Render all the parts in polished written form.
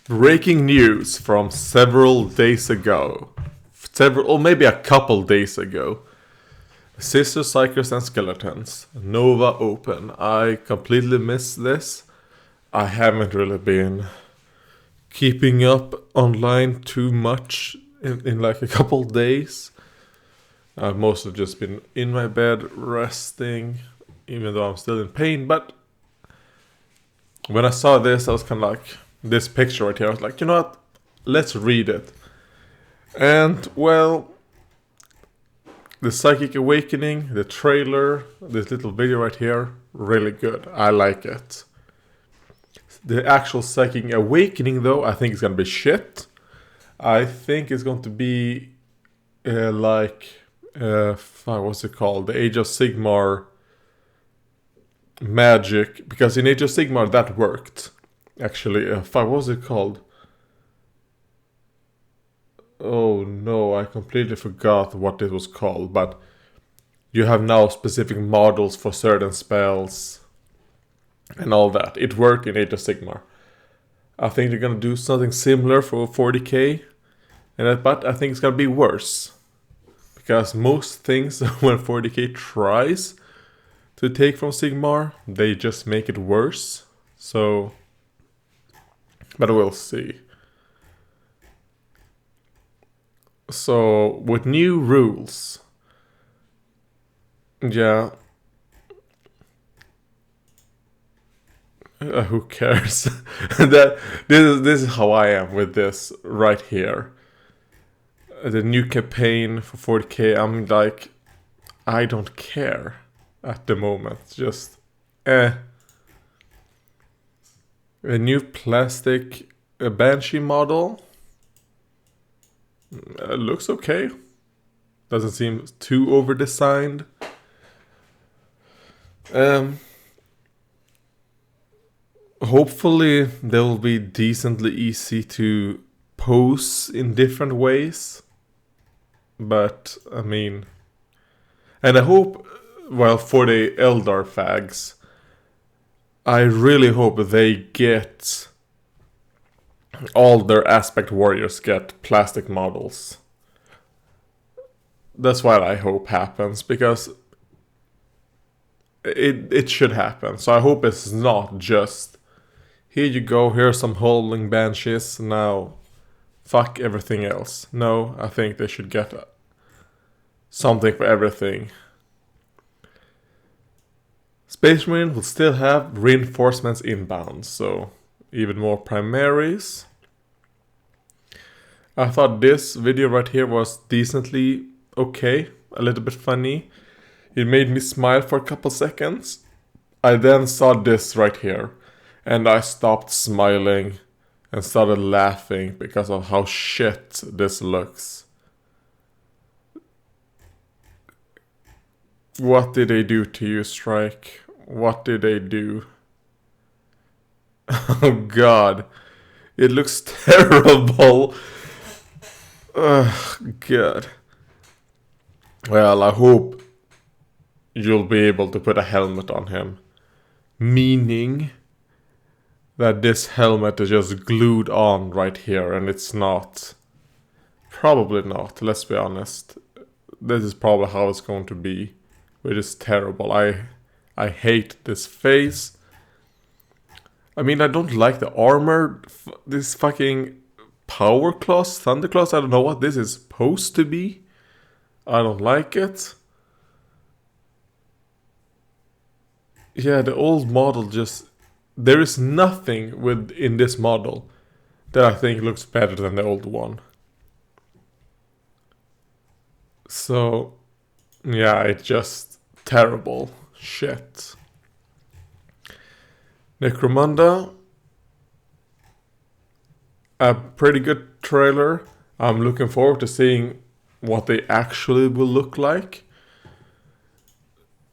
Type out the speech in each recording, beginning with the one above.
Breaking news from several days ago. Or maybe a couple days ago. Sisters, Psykers and Skeletons. Nova Open. I completely missed this. I haven't really been keeping up online too much in like a couple days. I've mostly just been in my bed resting, even though I'm still in pain. But when I saw this, I was kind of like, this picture right here, I was like, you know what? Let's read it. And, well, the Psychic Awakening, the trailer, this little video right here, really good. I like it. The actual Psychic Awakening, though, I think is going to be shit. I think it's going to be what's it called? The Age of Sigmar magic. Because in Age of Sigmar, that worked. Actually, what was it called? Oh no, I completely forgot what it was called. But you have now specific models for certain spells and all that. It worked in Age of Sigmar. I think they're gonna do something similar for 40k, but I think it's gonna be worse. Because most things when 40k tries to take from Sigmar, they just make it worse. So, but we'll see. So, with new rules, yeah, who cares? This is how I am with this right here. The new campaign for 40k, I'm like, I don't care at the moment. Just, A new plastic Banshee model. Looks okay. Doesn't seem too over designed. Hopefully they will be decently easy to pose in different ways. But I mean, and I hope, well, for the Eldar fags, I really hope they get all their aspect warriors get plastic models. That's what I hope happens, because it should happen. So I hope it's not just, here you go, here's some holding banshees, now fuck everything else. No, I think they should get something for everything. Space Marine will still have reinforcements inbound, so even more primaries. I thought this video right here was decently okay, a little bit funny. It made me smile for a couple seconds. I then saw this right here, and I stopped smiling and started laughing because of how shit this looks. What did they do to you, Strike? What did they do? Oh god. It looks terrible. Ugh, god. Well, I hope you'll be able to put a helmet on him. Meaning that this helmet is just glued on right here, and it's not. Probably not, let's be honest. This is probably how it's going to be, which is terrible. I hate this face. I mean, I don't like the armor. This fucking power claws, thunder claws, I don't know what this is supposed to be. I don't like it. Yeah, the old model just... There is nothing in this model that I think looks better than the old one. So, yeah, it's just terrible shit. Necromunda, a pretty good trailer. I'm looking forward to seeing what they actually will look like.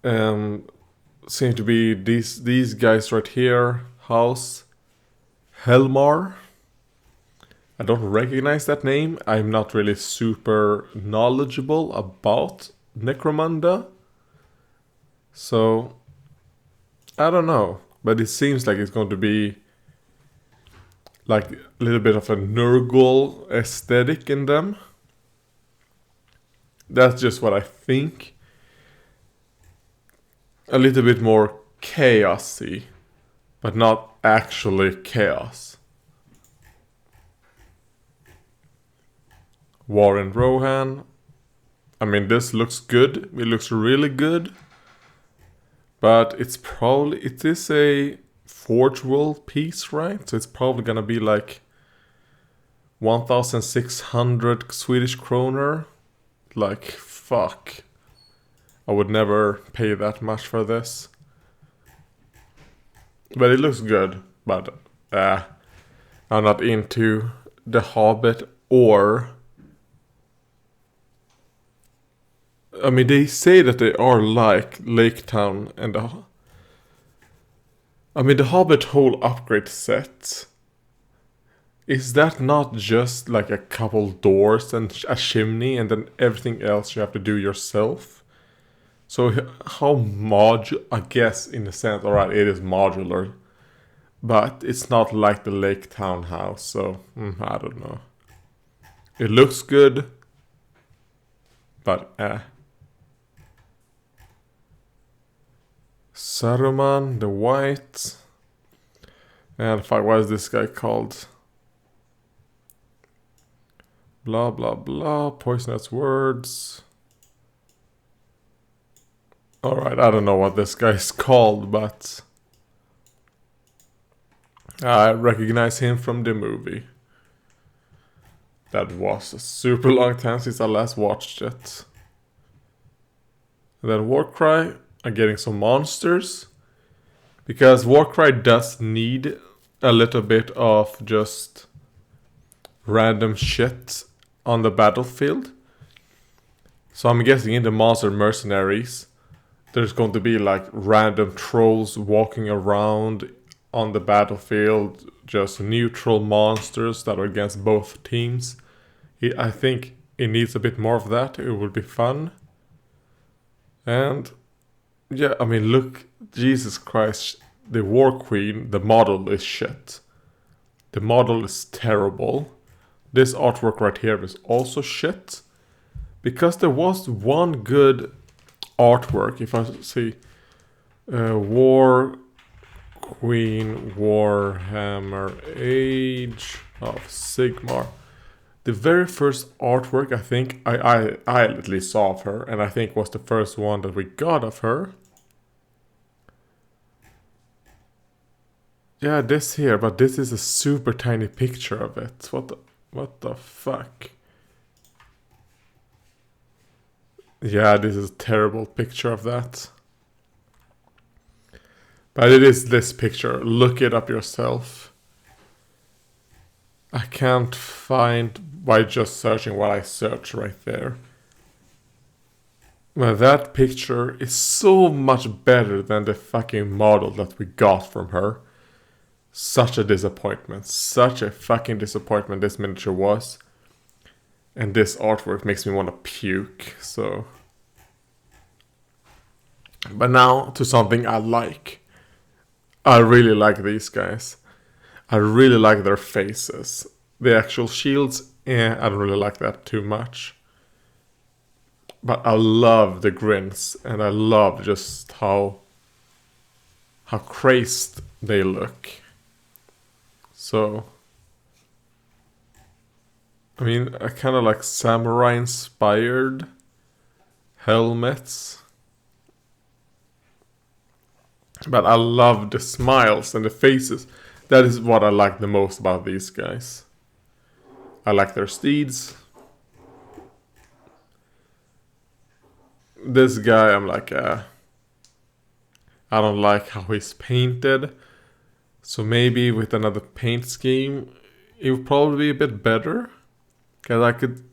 Seem to be these guys right here. House Helmar. I don't recognize that name. I'm not really super knowledgeable about Necromunda. So, I don't know. But it seems like it's going to be like a little bit of a Nurgle aesthetic in them. That's just what I think. A little bit more chaosy, but not actually chaos. Warren Rohan. I mean, this looks good. It looks really good. But it is a Forge World piece, right? So it's probably gonna be like 1,600 Swedish kroner. Like, fuck. I would never pay that much for this. But it looks good. But I'm not into The Hobbit or... I mean, they say that they are like Lake Town and the... I mean, the Hobbit whole upgrade set... Is that not just like a couple doors and a chimney and then everything else you have to do yourself? So how I guess in a sense, alright, it is modular. But it's not like the Lake Town house, so I don't know. It looks good. But Saruman, the White. And fuck, what is this guy called? Blah blah blah, poisonous words. Alright, I don't know what this guy's called, but I recognize him from the movie. That was a super long time since I last watched it. And then Warcry are getting some monsters. Because Warcry does need a little bit of just random shit on the battlefield. So I'm guessing in the monster mercenaries, there's going to be like random trolls walking around on the battlefield, just neutral monsters that are against both teams. I think it needs a bit more of that. It would be fun. And yeah, I mean, look, Jesus Christ, the War Queen, the model is shit. The model is terrible. This artwork right here is also shit. Because there was one good artwork, if I see War Queen Warhammer Age of Sigmar. The very first artwork I think I at least saw of her, and I think was the first one that we got of her. Yeah, this here, but this is a super tiny picture of it. What the fuck? Yeah, this is a terrible picture of that. But it is this picture. Look it up yourself. I can't find by just searching what I searched right there. Well, that picture is so much better than the fucking model that we got from her. Such a disappointment. Such a fucking disappointment this miniature was. And this artwork makes me want to puke, so... But now to something I like. I really like these guys. I really like their faces. The actual shields, I don't really like that too much. But I love the grins, and I love just how crazed they look. So, I mean, I kind of like samurai-inspired helmets. But I love the smiles and the faces. That is what I like the most about these guys. I like their steeds. This guy, I'm like, I don't like how he's painted. So maybe with another paint scheme, it would probably be a bit better. Cause I could,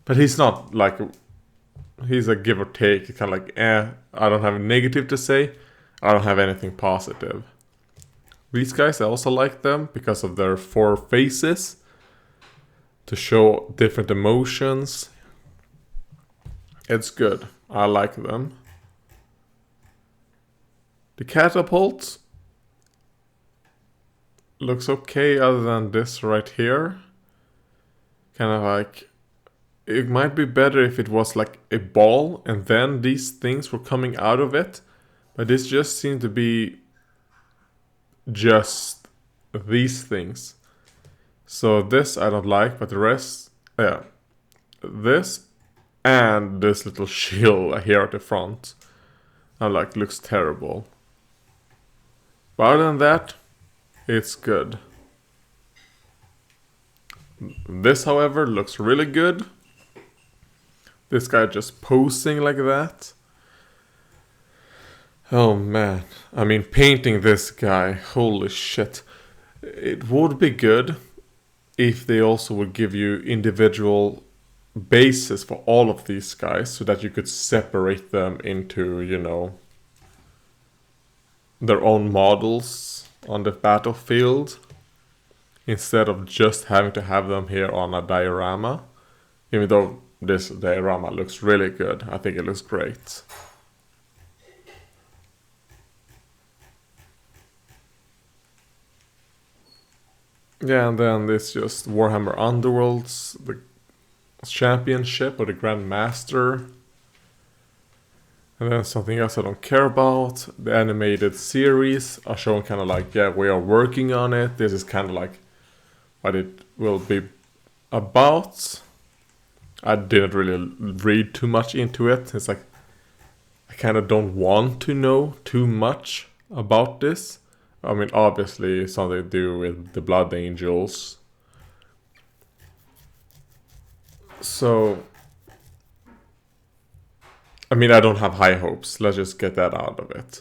but he's not like, he's a give or take. Kind of like, I don't have a negative to say. I don't have anything positive. These guys, I also like them because of their 4 faces. To show different emotions. It's good. I like them. The catapults. looks okay other than this right here. Kind of like, it might be better if it was like a ball and then these things were coming out of it. But this just seemed to be just these things. So this I don't like, but the rest, yeah. This and this little shield here at the front, I like, looks terrible. But other than that, it's good. This, however, looks really good. This guy just posing like that. Oh man. I mean, painting this guy, holy shit. It would be good if they also would give you individual bases for all of these guys so that you could separate them into, you know, their own models on the battlefield instead of just having to have them here on a diorama. Even though this diorama looks really good, I think it looks great. Yeah, and then this just Warhammer Underworlds, the Championship or the Grand Master. And then something else I don't care about. The animated series are showing kind of like, yeah, we are working on it. This is kind of like what it will be about. I didn't really read too much into it. It's like, I kind of don't want to know too much about this. I mean, obviously, something to do with the Blood Angels. So, I mean, I don't have high hopes. Let's just get that out of it.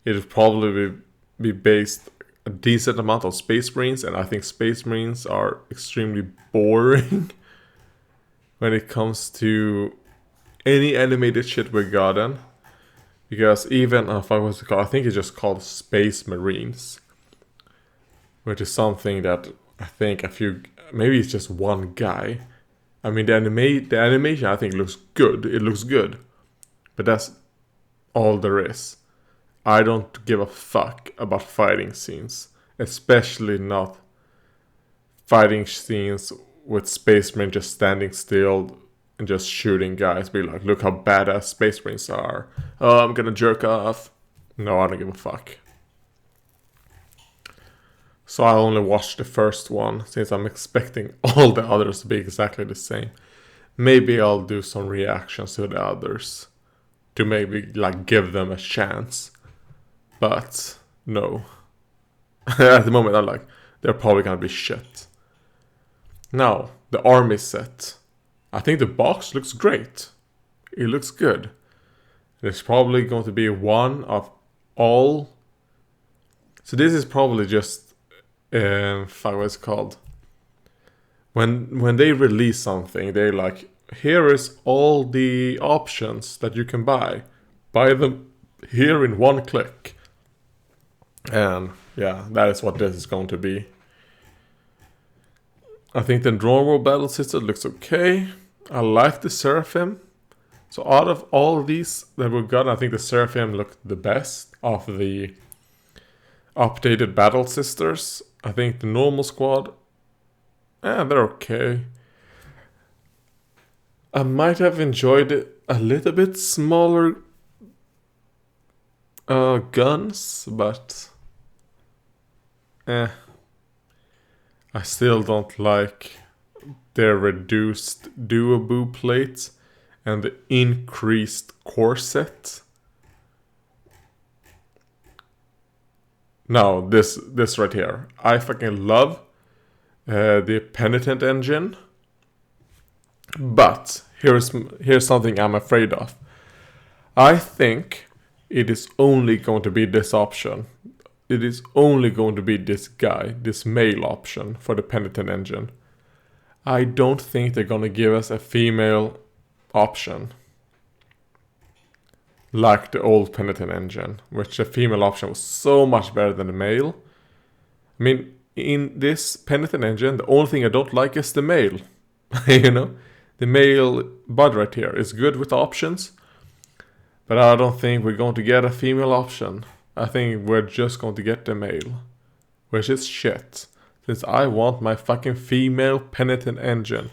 It'll probably be based a decent amount on Space Marines, and I think Space Marines are extremely boring when it comes to any animated shit we've gotten. Because even if I was to call, I think it's just called Space Marines, which is something that I think maybe it's just one guy. I mean, the animation I think looks good. It looks good, but that's all there is. I don't give a fuck about fighting scenes, especially not fighting scenes with Space Marines just standing still and just shooting guys. Be like, look how badass Space Marines are. Oh, I'm gonna jerk off. No, I don't give a fuck. So I only watched the first one, since I'm expecting all the others to be exactly the same. Maybe I'll do some reactions to the others, to maybe like give them a chance. But no. At the moment I'm like, they're probably gonna be shit. Now, the army set. I think the box looks great. It looks good. There's probably going to be one of all. So this is probably just what's it called? When they release something, they're like, here is all the options that you can buy. Buy them here in one click. And yeah, that is what this is going to be. I think the Drone World Battle System looks okay. I like the Seraphim. So out of all these that we've got, I think the Seraphim looked the best of the updated Battle Sisters. I think the normal squad, they're okay. I might have enjoyed it a little bit smaller guns, but I still don't like their reduced duo plates and the increased corset. Now, this right here. I fucking love the Penitent engine. But here's something I'm afraid of. I think it is only going to be this option. It is only going to be this guy, this male option for the Penitent engine. I don't think they're going to give us a female option. Like the old Penitent engine, which the female option was so much better than the male. I mean, in this Penitent engine, the only thing I don't like is the male. You know? The male bud right here is good with options. But I don't think we're going to get a female option. I think we're just going to get the male. which is shit. Since I want my fucking female penitent engine.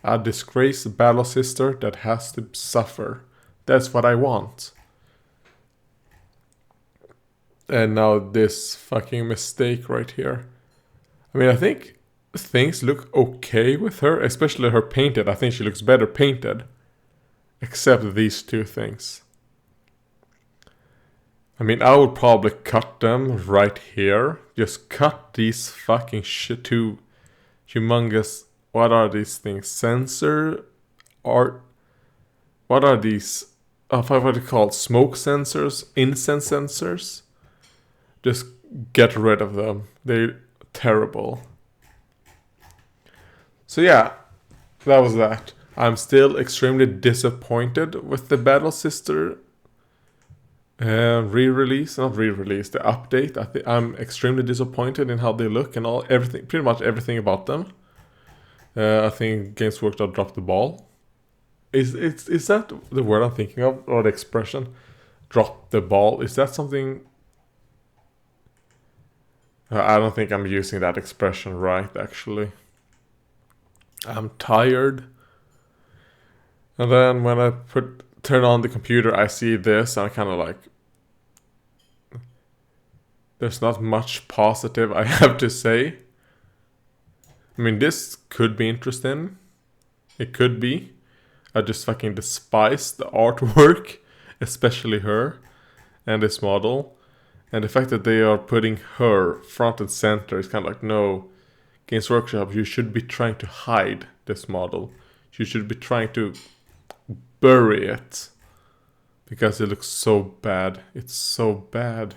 A disgraced battle sister that has to suffer. That's what I want. And now this fucking mistake right here. I mean, I think things look okay with her, especially her painted. I think she looks better painted. Except these two things. I mean, I would probably cut them right here. Just cut these fucking two humongous... What are these things? Sensor? Art? What are these? What are they called? Smoke sensors? Incense sensors? Just get rid of them. They're terrible. So yeah, that was that. I'm still extremely disappointed with the Battle Sister re-release. Not re-release, the update. I'm extremely disappointed in how they look and everything, pretty much everything about them. I think Games Workshop dropped the ball. Is that the word I'm thinking of, or the expression? Drop the ball. Is that something? I don't think I'm using that expression right, actually. I'm tired. And then when I turn on the computer, I see this, and I kind of like... There's not much positive I have to say. I mean, this could be interesting. It could be. I just fucking despise the artwork, especially her and this model. And the fact that they are putting her front and center is kind of like, no, Games Workshop, you should be trying to hide this model. You should be trying to bury it. Because it looks so bad. It's so bad.